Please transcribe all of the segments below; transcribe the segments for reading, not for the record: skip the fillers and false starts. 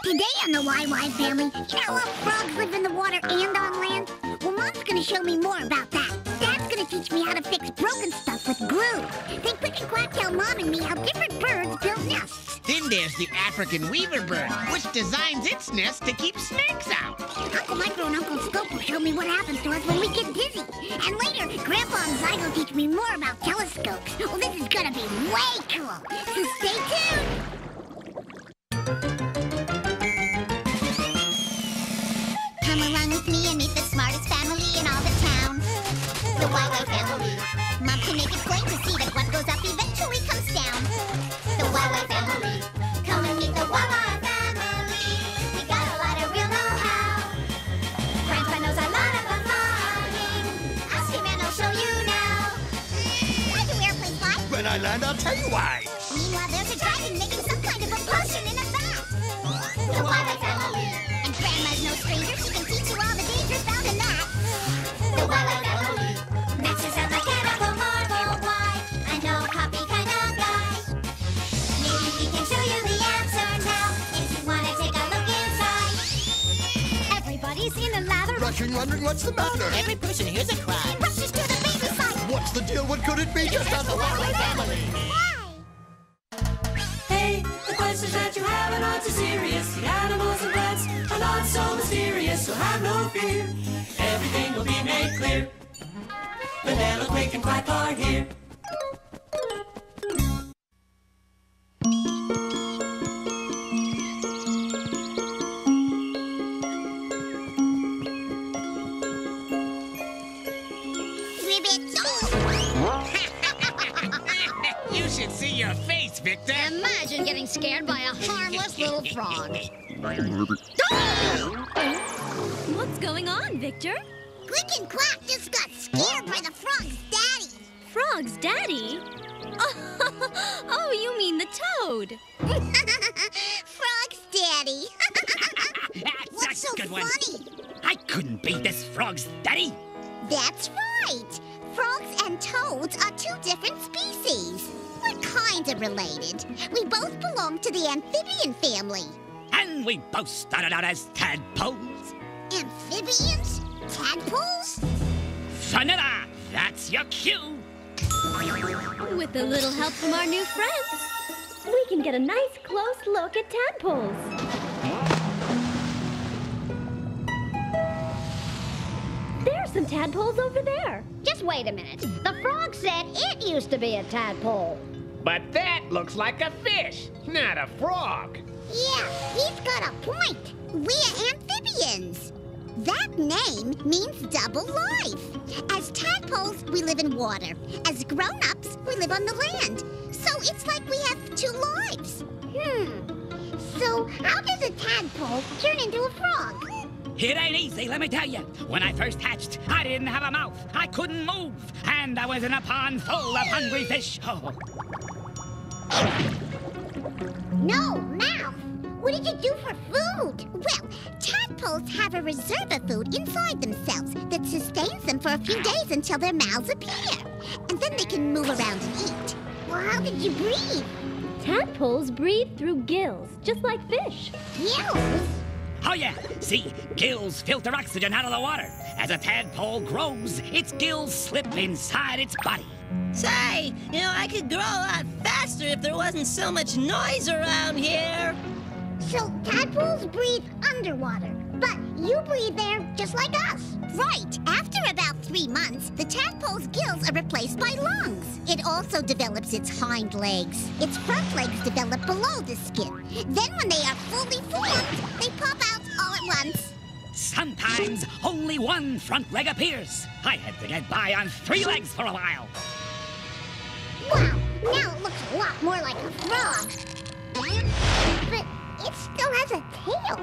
Today on the YY family, you know how frogs live in the water and on land? Well, Mom's gonna show me more about that. Dad's gonna teach me how to fix broken stuff with glue. Then Quick and Quack tell Mom and me how different birds build nests. Then there's the African weaver bird, which designs its nest to keep snakes out. Uncle Micro and Uncle Scope will show me what happens to us when we get dizzy. And later, Grandpa and Zy will teach me more about telescopes. Well, this is gonna be way cool. So stay tuned. Come along with me and meet the smartest family in all the town. The YY family. Mom can make it plain to see that what goes up eventually comes down. The YY family. Come and meet the YY family. We got a lot of real know-how. Grandpa knows a lot about flying. Ask him and he'll show you now. Why do airplanes fly? When I land, I'll tell you why. Meanwhile, there's a dragon making some kind of a potion in a vat. The YY family. And Grandma's no stranger. She can teach you all the dangers found in that. The YY family. Masters of mechanical marvel. Why? I know copy kind of guy. Maybe we can show you the answer now. If you want to take a look inside. Everybody's in a lather. Rushing, wondering what's the matter. Every person hears a cry. He rushes to the baby side. What's the deal? What could it be? Just ask the YY family. Hey, the questions that you have are not too serious. The animals and plants are not so mysterious, so have no fear. Everything will be made clear. Vanilla, Quick, and Quack are here. You should see your face, Victor. Imagine getting scared by a harmless little frog. What's going on, Victor? Quick and Quack just got scared by the frog's daddy. Frog's daddy? Oh, you mean the toad. Frog's daddy. That's What's a so good one. funny? I couldn't beat this frog's daddy. That's right. Frogs and toads are two different species. We're kind of related. We both belong to the amphibian family. And we both started out as tadpoles. Amphibians? Tadpoles? Vanilla, that's your cue. With a little help from our new friends, we can get a nice close look at tadpoles. There's some tadpoles over there. Just wait a minute. The frog said it used to be a tadpole. But that looks like a fish, not a frog. Yeah, he's got a point. We're amphibians. That name means double life. As tadpoles, we live in water. As grown-ups, we live on the land. So it's like we have two lives. So how does a tadpole turn into a frog? It ain't easy, let me tell you. When I first hatched, I didn't have a mouth. I couldn't move. And I was in a pond full of hungry fish. Oh. No mouth. What did you do for food? Well, tadpoles have a reserve of food inside themselves that sustains them for a few days until their mouths appear. And then they can move around and eat. Well, how did you breathe? Tadpoles breathe through gills, just like fish. Gills? Oh yeah, see, gills filter oxygen out of the water. As a tadpole grows, its gills slip inside its body. Say, I could grow a lot faster if there wasn't so much noise around here. So tadpoles breathe underwater, but you breathe there just like us. Right. After about 3 months, the tadpole's gills are replaced by lungs. It also develops its hind legs. Its front legs develop below the skin. Then when they are fully formed, they pop out all at once. Sometimes only one front leg appears. I had to get by on 3 legs for a while. Wow, now it looks a lot more like a frog. But it still has a tail.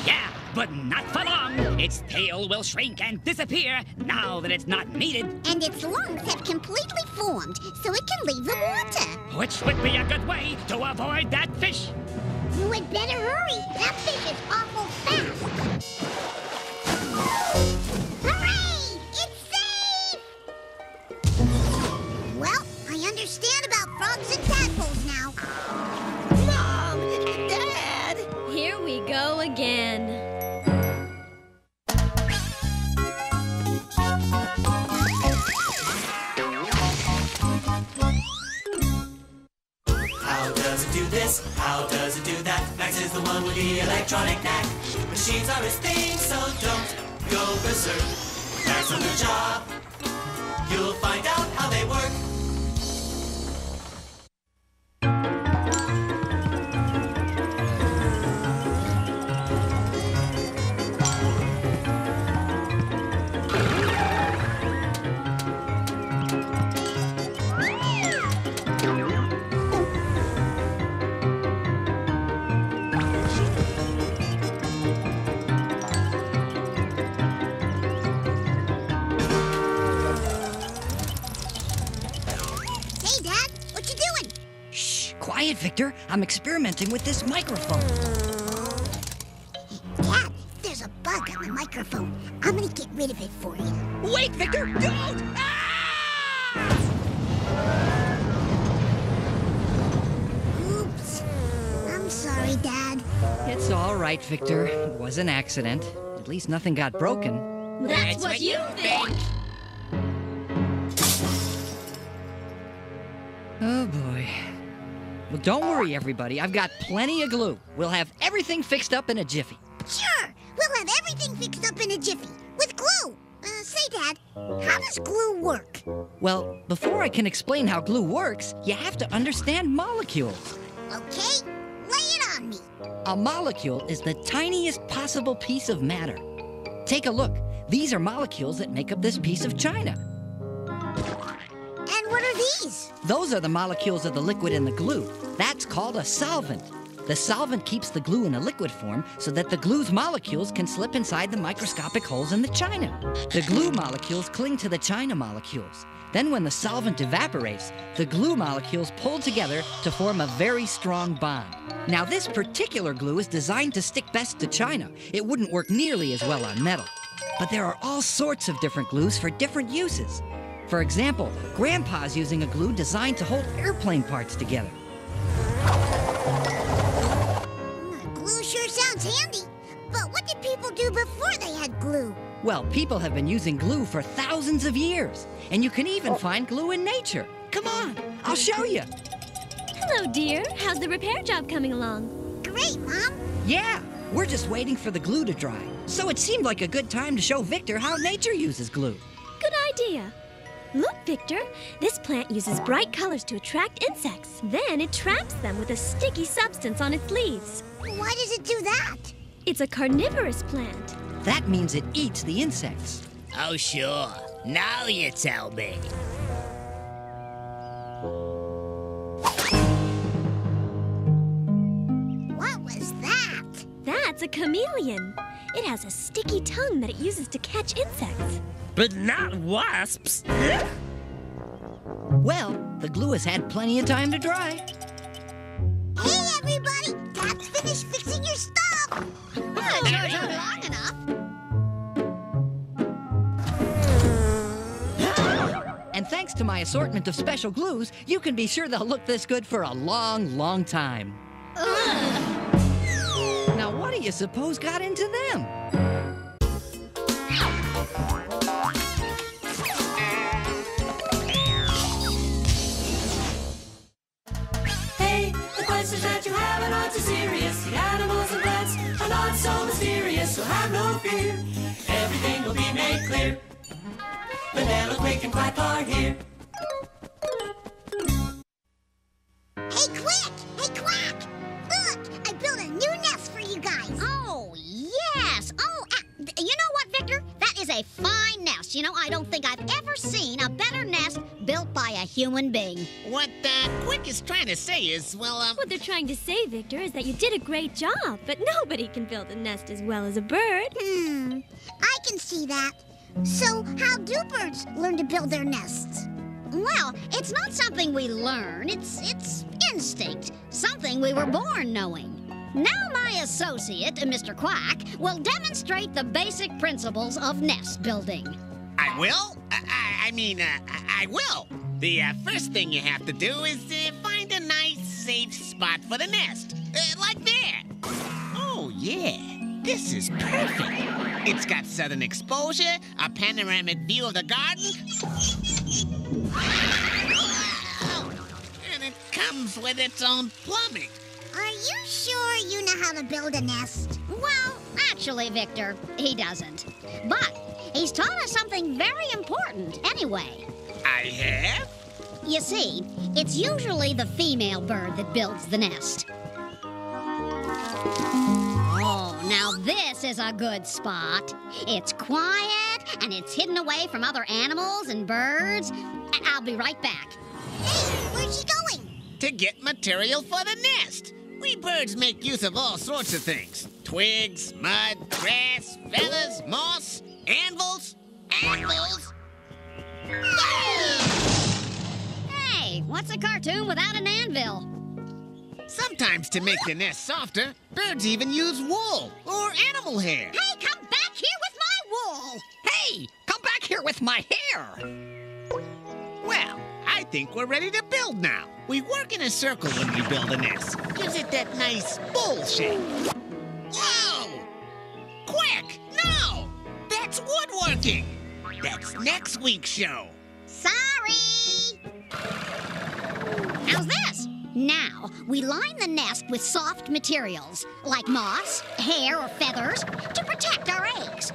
Yeah, but not for long. Its tail will shrink and disappear now that it's not needed. And its lungs have completely formed, so it can leave the water. Which would be a good way to avoid that fish. You had better hurry. That fish is awful fast. Hooray! It's safe! Well, I understand about frogs and tadpoles now. Mom! Dad! Here we again. How does it do this? How does it do that? Max is the one with the electronic knack. Machines are his thing, so don't go berserk. Max on the job. You'll find out how they work. Hey, Dad, what you doing? Shh, quiet, Victor. I'm experimenting with this microphone. Dad, there's a bug on the microphone. I'm gonna get rid of it for you. Wait, Victor, don't! Oops. I'm sorry, Dad. It's all right, Victor. It was an accident. At least nothing got broken. That's what you think. Oh, boy. Well, don't worry, everybody. I've got plenty of glue. We'll have everything fixed up in a jiffy. Sure, we'll have everything fixed up in a jiffy. With glue. Say, Dad, how does glue work? Well, before I can explain how glue works, you have to understand molecules. Okay, lay it on me. A molecule is the tiniest possible piece of matter. Take a look. These are molecules that make up this piece of china. And what are these? Those are the molecules of the liquid in the glue. That's called a solvent. The solvent keeps the glue in a liquid form so that the glue's molecules can slip inside the microscopic holes in the china. The glue molecules cling to the china molecules. Then when the solvent evaporates, the glue molecules pull together to form a very strong bond. Now this particular glue is designed to stick best to china. It wouldn't work nearly as well on metal. But there are all sorts of different glues for different uses. For example, Grandpa's using a glue designed to hold airplane parts together. Glue sure sounds handy. But what did people do before they had glue? Well, people have been using glue for thousands of years. And you can even find glue in nature. Come on, I'll show you. Hello, dear. How's the repair job coming along? Great, Mom. Yeah, we're just waiting for the glue to dry. So it seemed like a good time to show Victor how nature uses glue. Good idea. Look, Victor. This plant uses bright colors to attract insects. Then it traps them with a sticky substance on its leaves. Why does it do that? It's a carnivorous plant. That means it eats the insects. Oh, sure. Now you tell me. What was that? That's a chameleon. It has a sticky tongue that it uses to catch insects. But not wasps. Well, the glue has had plenty of time to dry. Hey, everybody! Dad's finished fixing your stuff! It sure took long enough. And thanks to my assortment of special glues, you can be sure they'll look this good for a long, long time. Now, what do you suppose got into them? Hey, the questions that you have are not too serious. The animals and plants are not so mysterious, so have no fear. Everything will be made clear. Vanilla, Quake, and Quack are here. Hey, Quick! Hey, Quack! Look! I built a new nest for you guys! Oh, yes. Oh, you know what, Victor? That is a fine nest. You know, I don't think I've ever seen a better nest built by a human being. What Quick is trying to say is, well, What they're trying to say, Victor, is that you did a great job, but nobody can build a nest as well as a bird. I can see that. So, how do birds learn to build their nests? Well, it's not something we learn. It's instinct. Something we were born knowing. Now my associate, Mr. Quack, will demonstrate the basic principles of nest building. I will? I will. The first thing you have to do is find a nice, safe spot for the nest. Like there. Oh, yeah. This is perfect. It's got southern exposure, a panoramic view of the garden, and it comes with its own plumbing. Are you sure you know how to build a nest? Well, actually, Victor, he doesn't. But he's taught us something very important anyway. I have? You see, it's usually the female bird that builds the nest. Oh, now this is a good spot. It's quiet, and it's hidden away from other animals and birds. I'll be right back. Hey, where's she going? To get material for the nest. We birds make use of all sorts of things. Twigs, mud, grass, feathers, moss, anvils. Anvils? Hey, what's a cartoon without an anvil? Sometimes to make the nest softer, birds even use wool or animal hair. Hey, come back here with my wool! Hey, come back here with my hair. Well, I think we're ready to build now. We work in a circle when we build a nest. Gives it that nice bowl shape. Whoa! Quick! No! That's woodworking! That's next week's show. Sorry! How's this? Now, we line the nest with soft materials, like moss, hair, or feathers, to protect our eggs.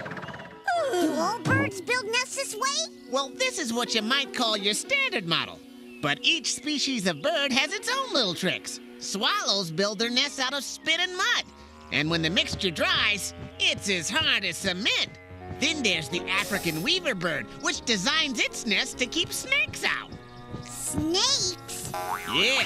Do all birds build nests this way? Well, this is what you might call your standard model. But each species of bird has its own little tricks. Swallows build their nests out of spit and mud. And when the mixture dries, it's as hard as cement. Then there's the African weaver bird, which designs its nest to keep snakes out. Snakes? Yeah, a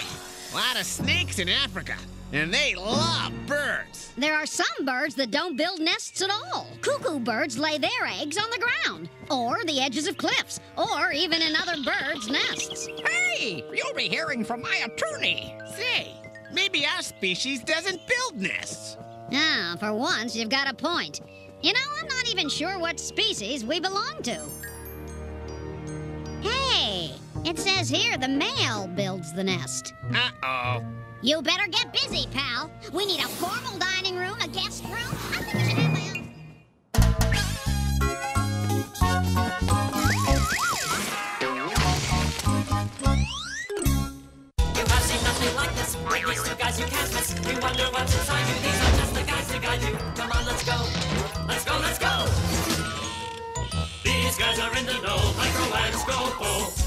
lot of snakes in Africa. And they love birds. There are some birds that don't build nests at all. Cuckoo birds lay their eggs on the ground, or the edges of cliffs, or even in other birds' nests. Hey, you'll be hearing from my attorney. Say, maybe our species doesn't build nests. Ah, for once, you've got a point. You know, I'm not even sure what species we belong to. Hey, it says here the male builds the nest. Uh-oh. You better get busy, pal. We need a formal dining room, a guest room. I think I should have my own. You have seen nothing like this. With these two guys you can't miss. You wonder what's inside you. These are just the guys to guide you. Come on, let's go. Let's go, let's go. These guys are in the know. Micro and Scopo.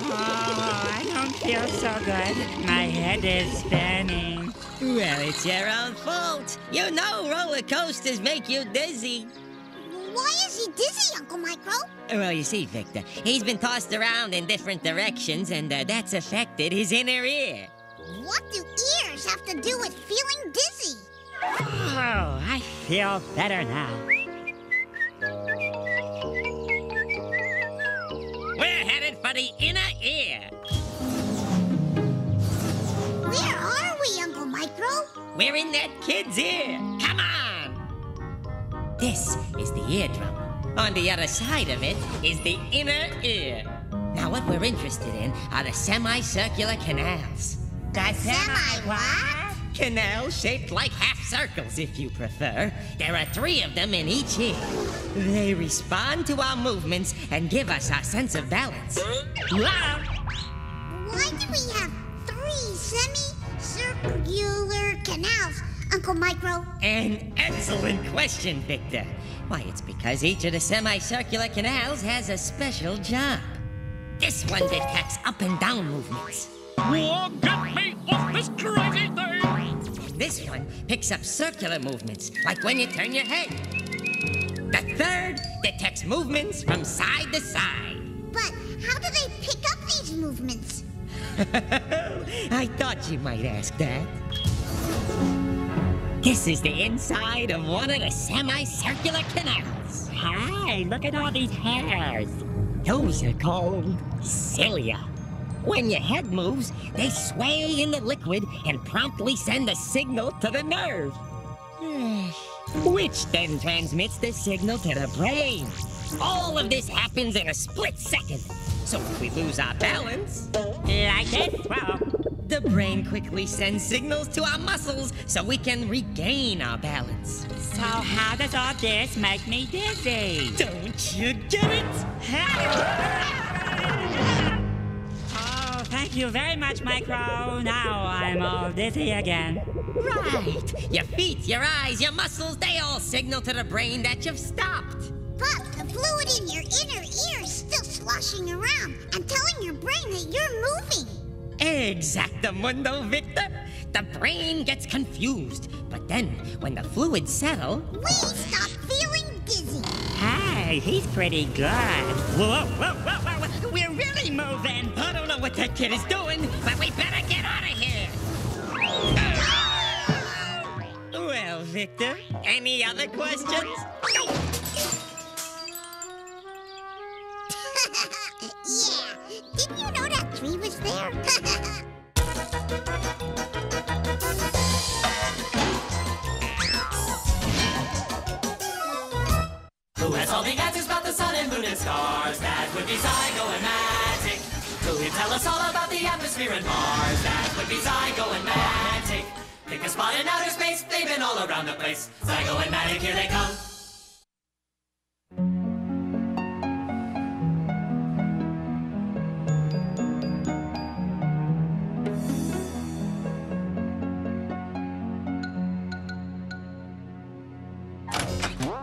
I don't feel so good. My head is spinning. Well, it's your own fault. You know roller coasters make you dizzy. Why is he dizzy, Uncle Micro? Well, you see, Victor, he's been tossed around in different directions, and that's affected his inner ear. What do ears have to do with feeling dizzy? Oh, I feel better now. We're headed for the inner ear. Where are we, Uncle Micro? We're in that kid's ear. Come on! This is the eardrum. On the other side of it is the inner ear. Now, what we're interested in are the semicircular canals. The semi-what? Canals shaped like half circles, if you prefer. There are 3 of them in each ear. They respond to our movements and give us our sense of balance. Why do we have 3 semi-circular canals, Uncle Micro? An excellent question, Victor. Why, it's because each of the semicircular canals has a special job. This one detects up and down movements. Oh, get me off this crazy thing! This one picks up circular movements, like when you turn your head. The third detects movements from side to side. But how do they pick up these movements? I thought you might ask that. This is the inside of one of the semicircular canals. Hi, look at all these hairs. Those are called cilia. When your head moves, they sway in the liquid and promptly send a signal to the nerve. Which then transmits the signal to the brain. All of this happens in a split second. So if we lose our balance, like this, well, the brain quickly sends signals to our muscles so we can regain our balance. So how does all this make me dizzy? Don't you get it? Oh, thank you very much, Micro. Now I'm all dizzy again. Right. Your feet, your eyes, your muscles, they all signal to the brain that you've stopped. But the fluid in your inner ear is still sloshing around and telling your brain that you're moving. Exactamundo, Victor. The brain gets confused. But then, when the fluids settle... We stop feeling dizzy. Hey, he's pretty good. Whoa, whoa, whoa, whoa. We're really moving. I don't know what that kid is doing, but we better get out of here. Well, Victor, any other questions? Yeah, didn't you know that tree was there? Who has all the answers about the sun and moon and stars? That would be Zygo and Magic. Who can tell us all about the atmosphere and Mars? That would be Zygo and Magic. Pick a spot in outer space, they've been all around the place. Zygo and Magic, here they come.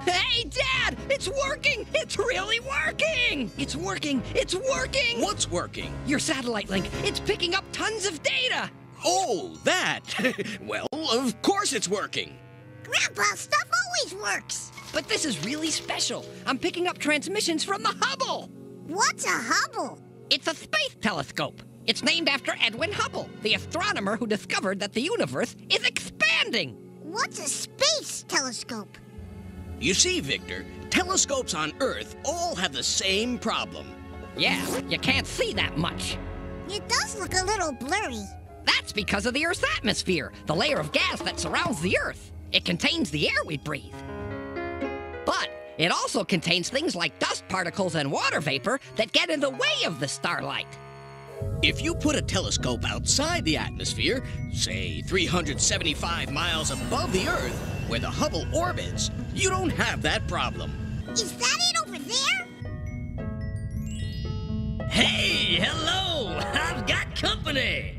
Hey, Dad! It's working! It's really working! It's working! It's working! What's working? Your satellite link. It's picking up tons of data! Oh, that! Well, of course it's working. Grandpa, stuff always works. But this is really special. I'm picking up transmissions from the Hubble! What's a Hubble? It's a space telescope. It's named after Edwin Hubble, the astronomer who discovered that the universe is expanding. What's a space telescope? You see, Victor, telescopes on Earth all have the same problem. Yeah, you can't see that much. It does look a little blurry. That's because of the Earth's atmosphere, the layer of gas that surrounds the Earth. It contains the air we breathe. But it also contains things like dust particles and water vapor that get in the way of the starlight. If you put a telescope outside the atmosphere, say 375 miles above the Earth, where the Hubble orbits, you don't have that problem. Is that it over there? Hey, hello! I've got company!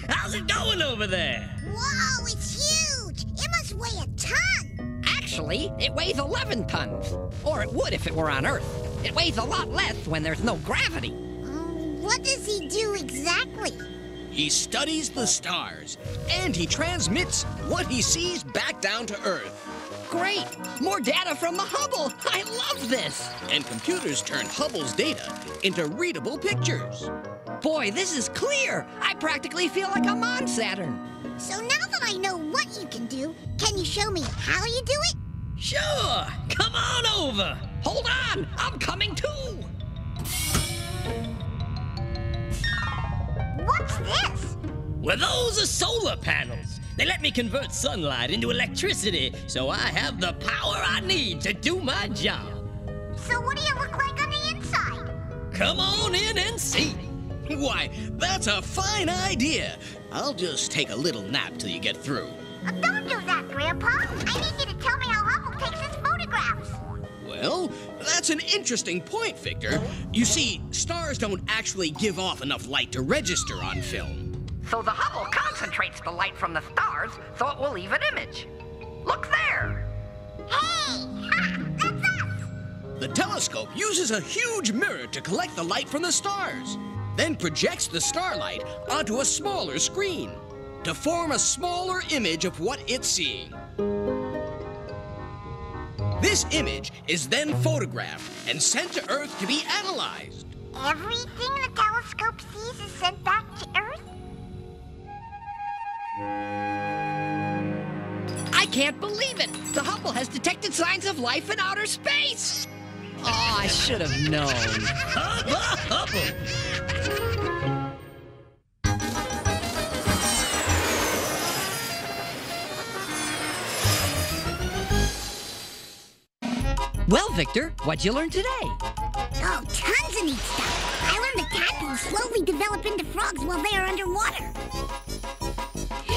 How's it going over there? Whoa, it's huge! It must weigh a ton! Actually, it weighs 11 tons. Or it would if it were on Earth. It weighs a lot less when there's no gravity. What does he do exactly? He studies the stars, and he transmits what he sees back down to Earth. Great! More data from the Hubble! I love this! And computers turn Hubble's data into readable pictures. Boy, this is clear! I practically feel like I'm on Saturn. So now that I know what you can do, can you show me how you do it? Sure! Come on over! Hold on! I'm coming too! What's this? Well, those are solar panels. They let me convert sunlight into electricity, so I have the power I need to do my job. So what do you look like on the inside? Come on in and see. Why, that's a fine idea. I'll just take a little nap till you get through. Don't do that, Grandpa. I need you to tell me how Hubble takes his photographs. Well, that's an interesting point, Victor. You see, stars don't actually give off enough light to register on film. So the Hubble concentrates the light from the stars so it will leave an image. Look there! Hey! Ha! That's us! The telescope uses a huge mirror to collect the light from the stars, then projects the starlight onto a smaller screen to form a smaller image of what it's seeing. This image is then photographed and sent to Earth to be analyzed. Everything the telescope sees is sent back to Earth? I can't believe it! The Hubble has detected signs of life in outer space! Oh, I should have known. Hubble! Well, Victor, what'd you learn today? Oh, tons of neat stuff. I learned that tadpoles slowly develop into frogs while they are underwater.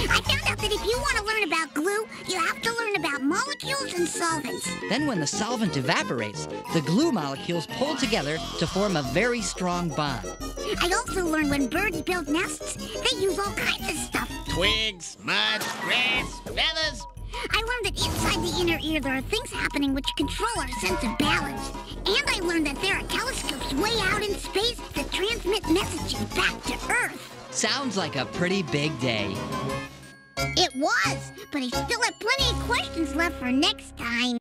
I found out that if you want to learn about glue, you have to learn about molecules and solvents. Then when the solvent evaporates, the glue molecules pull together to form a very strong bond. I also learned when birds build nests, they use all kinds of stuff. Twigs, mud, grass, feathers. I learned that inside the inner ear there are things happening which control our sense of balance. And I learned that there are telescopes way out in space that transmit messages back to Earth. Sounds like a pretty big day. It was, but I still have plenty of questions left for next time.